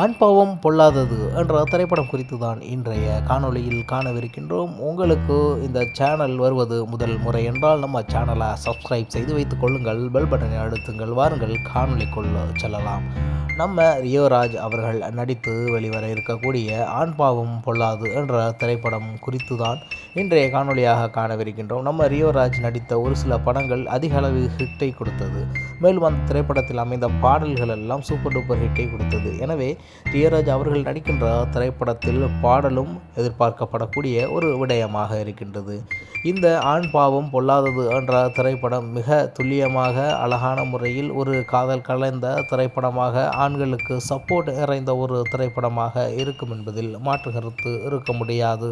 ஆண் பாவம் பொல்லாதது என்ற திரைப்படம் குறித்து தான் இன்றைய காணொளியில் காணவிருக்கின்றோம். உங்களுக்கு இந்த சேனல் வருவது முதல் முறை என்றால் நம்ம சேனலை சப்ஸ்கிரைப் செய்து வைத்துக் கொள்ளுங்கள், பெல் பட்டனை அழுத்துங்கள். வாருங்கள் காணொளிக்குள் செல்லலாம். நம்ம ரியோராஜ் அவர்கள் நடித்து வெளிவர இருக்கக்கூடிய ஆண் பாவம் பொல்லாது என்ற திரைப்படம் குறித்து தான் இன்றைய காணொளியாக காணவிருக்கின்றோம். நம்ம ரியோராஜ் நடித்த ஒரு சில படங்கள் அதிக அளவு ஹிட்டை கொடுத்தது. மேலும் அந்த திரைப்படத்தில் அமைந்த பாடல்கள் எல்லாம் சூப்பர் டூப்பர் ஹிட்டை கொடுத்தது. எனவே ரியோராஜ் அவர்கள் நடிக்கின்ற திரைப்படத்தில் பாடலும் எதிர்பார்க்கப்படக்கூடிய ஒரு விடயமாக இருக்கின்றது. இந்த ஆண் பாவம் பொல்லாதது என்ற திரைப்படம் மிக துல்லியமாக அழகான முறையில் ஒரு காதல் கலந்த திரைப்படமாக, ஆண்களுக்கு சப்போர்ட் நிறைந்த ஒரு திரைப்படமாக இருக்கும் என்பதில் மாற்று கருத்து இருக்க முடியாது.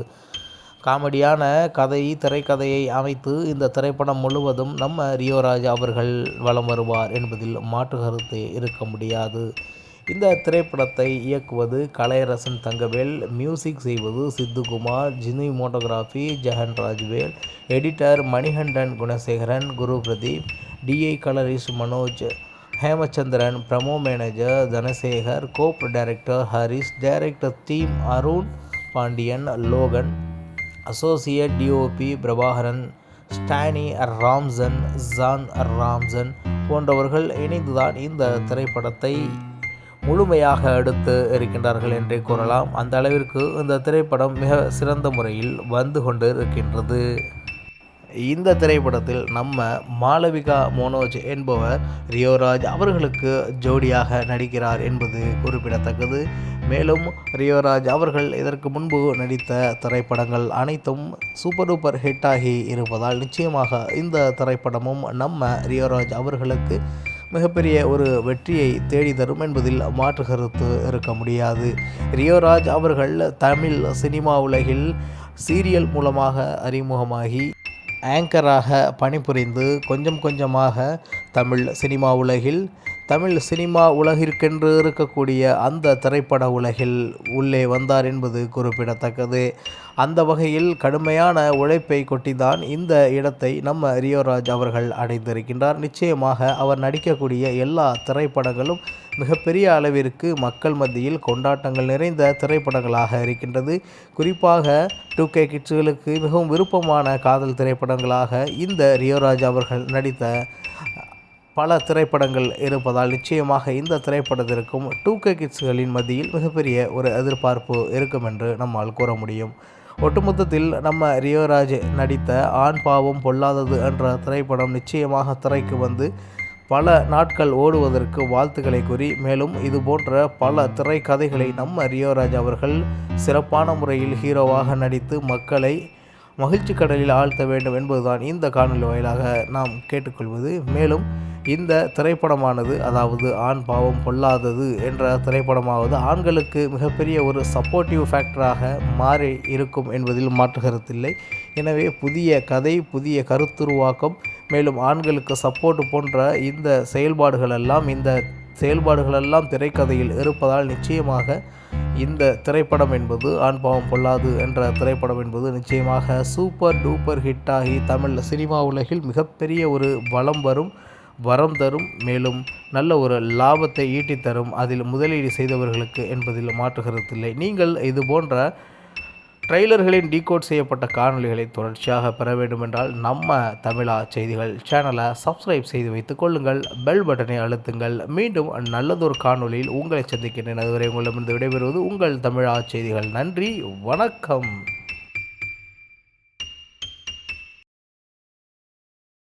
காமெடியான திரைக்கதையை அமைத்து இந்த திரைப்படம் முழுவதும் நம்ம ரியோராஜ் அவர்கள் வலம் வருவார் என்பதில் மாற்று கருத்து இருக்க முடியாது. இந்த திரைப்படத்தை இயக்குவது கலையரசன் தங்கவேல், மியூசிக் செய்வது Siddhukumar, cinematography Jegan Rajvel, editor Manikandan Gunasekaran, Guru Pradeep, DI colourist Manoj, Hemachandran, promo manager Dhanasekar, co-director Harish, director team Arun Pandian, Logan, associate DOP Prabhakaran, Stany Ramson, John Ramson போன்றவர்கள் இணைந்துதான் இந்த திரைப்படத்தை முழுமையாக எடுத்து இருக்கின்றார்கள் என்றே கூறலாம். அந்த அளவிற்கு இந்த திரைப்படம் மிக சிறந்த முறையில் வந்து கொண்டு இருக்கின்றது. இந்த திரைப்படத்தில் நம்ம மாளவிகா மனோஜ் என்பவர் ரியோராஜ் அவர்களுக்கு ஜோடியாக நடிக்கிறார் என்பது குறிப்பிடத்தக்கது. மேலும் ரியோராஜ் அவர்கள் இதற்கு முன்பு நடித்த திரைப்படங்கள் அனைத்தும் சூப்பர் டூப்பர் ஹிட்டாகி இருப்பதால் நிச்சயமாக இந்த திரைப்படமும் நம்ம ரியோராஜ் அவர்களுக்கு மிகப்பெரிய ஒரு வெற்றியை தேடி தரும் என்பதில் மாற்று கருத்து இருக்க முடியாது. ரியோராஜ் அவர்கள் தமிழ் சினிமா உலகில் சீரியல் மூலமாக அறிமுகமாகி ஆங்கராக பணிபுரிந்து கொஞ்சம் கொஞ்சமாக தமிழ் சினிமா உலகிற்கென்று இருக்கக்கூடிய அந்த திரைப்பட உலகில் உள்ளே வந்தார் என்பது குறிப்பிடத்தக்கது. அந்த வகையில் கடுமையான உழைப்பை கொட்டிதான் இந்த இடத்தை நம்ம ரியோராஜ் அவர்கள் அடைந்திருக்கின்றார். நிச்சயமாக அவர் நடிக்கக்கூடிய எல்லா திரைப்படங்களும் மிகப்பெரிய அளவிற்கு மக்கள் மத்தியில் கொண்டாட்டங்கள் நிறைந்த திரைப்படங்களாக இருக்கின்றது. குறிப்பாக 2K கிட்ஸுகளுக்கு மிகவும் விருப்பமான காதல் திரைப்படங்களாக இந்த ரியோராஜ் அவர்கள் நடித்த பல திரைப்படங்கள் இருப்பதால் நிச்சயமாக இந்த திரைப்படத்திற்கும் 2K கிட்ஸ்களின் மத்தியில் மிகப்பெரிய ஒரு எதிர்பார்ப்பு இருக்கும் என்று நம்மால் கூற முடியும். ஒட்டுமொத்தத்தில் நம்ம ரியோராஜ் நடித்த ஆண் பாவம் பொல்லாதது என்ற திரைப்படம் நிச்சயமாக திரைக்கு வந்து பல நாட்கள் ஓடுவதற்கு வாழ்த்துக்களை கூறி, மேலும் இது போன்ற பல திரைக்கதைகளை நம்ம ரியோராஜ் அவர்கள் சிறப்பான முறையில் ஹீரோவாக நடித்து மக்களை மகிழ்ச்சி கடலில் ஆழ்த்த வேண்டும் என்பதுதான் இந்த காணொலி வாயிலாக நாம் கேட்டுக்கொள்வது. மேலும் இந்த திரைப்படமானது, அதாவது ஆண் பாவம் பொல்லாதது என்ற திரைப்படமாவது ஆண்களுக்கு மிகப்பெரிய ஒரு சப்போர்ட்டிவ் ஃபேக்டராக மாறி இருக்கும் என்பதில் மாற்று கருத்தில்லை. எனவே புதிய கதை, புதிய கருத்துருவாக்கம், மேலும் ஆண்களுக்கு சப்போர்ட் போன்ற இந்த செயல்பாடுகளெல்லாம் திரைக்கதையில் இருப்பதால் நிச்சயமாக இந்த திரைப்படம் என்பது ஆண் பாவம் பொல்லாது என்ற திரைப்படம் என்பது நிச்சயமாக சூப்பர் டூப்பர் ஹிட்டாகி தமிழ் சினிமா உலகில் மிகப்பெரிய ஒரு வரம் தரும், மேலும் நல்ல ஒரு லாபத்தை ஈட்டித்தரும் அதில் முதலீடு செய்தவர்களுக்கு என்பதில் மாற்று கருத்தில்லை. நீங்கள் இது போன்ற ட்ரெய்லர்களின் டீகோட் செய்யப்பட்ட காணொலிகளை தொடர்ச்சியாக பெற வேண்டுமென்றால் நம்ம தமிழா செய்திகள் சேனலை சப்ஸ்கிரைப் செய்து வைத்துக் கொள்ளுங்கள், பெல் பட்டனை அழுத்துங்கள். மீண்டும் நல்லதொரு காணொலியில் உங்களை சந்திக்கின்றேன். அதுவரை உங்களிடமிருந்து விடைபெறுவது உங்கள் தமிழா செய்திகள். நன்றி, வணக்கம்.